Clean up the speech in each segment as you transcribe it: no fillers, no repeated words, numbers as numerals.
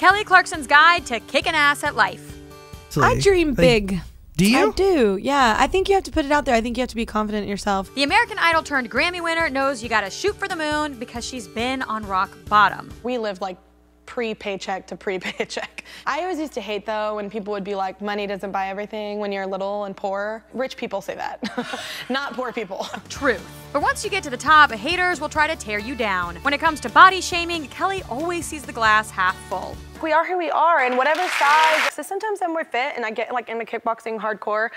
Kelly Clarkson's guide to kicking ass at life. I dream big. Do you? I do, yeah. I think you have to put it out there. I think you have to be confident in yourself. The American Idol turned Grammy winner knows you gotta shoot for the moon because she's been on rock bottom. We lived like pre-paycheck to pre-paycheck. I always used to hate though when people would be like, money doesn't buy everything when you're little and poor. Rich people say that, not poor people. Truth. But once you get to the top, haters will try to tear you down. When it comes to body shaming, Kelly always sees the glass half full. We are who we are, and whatever size. So sometimes I'm more fit and I get like into kickboxing hardcore,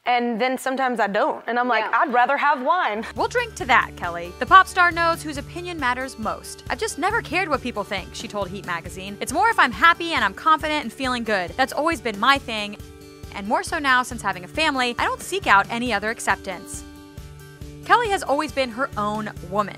and then sometimes I don't. And I'm like, I'd rather have wine. We'll drink to that, Kelly. The pop star knows whose opinion matters most. I've just never cared what people think, she told Heat magazine. It's more if I'm happy and I'm confident and feeling good. That's always been my thing. And more so now since having a family, I don't seek out any other acceptance. Kelly has always been her own woman.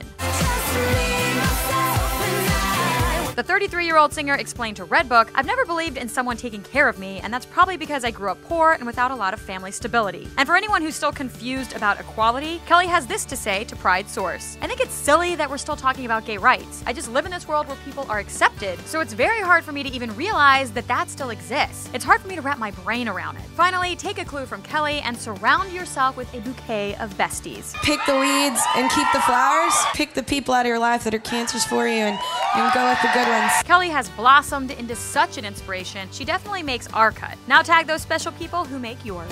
The 33-year-old singer explained to Redbook, "I've never believed in someone taking care of me, and that's probably because I grew up poor and without a lot of family stability." And for anyone who's still confused about equality, Kelly has this to say to Pride Source. "I think it's silly that we're still talking about gay rights. I just live in this world where people are accepted, so it's very hard for me to even realize that that still exists. It's hard for me to wrap my brain around it." Finally, take a clue from Kelly and surround yourself with a bouquet of besties. Pick the weeds and keep the flowers. Pick the people out of your life that are cancers for you and go with the good ones. Kelly has blossomed into such an inspiration. She definitely makes our cut. Now tag those special people who make yours.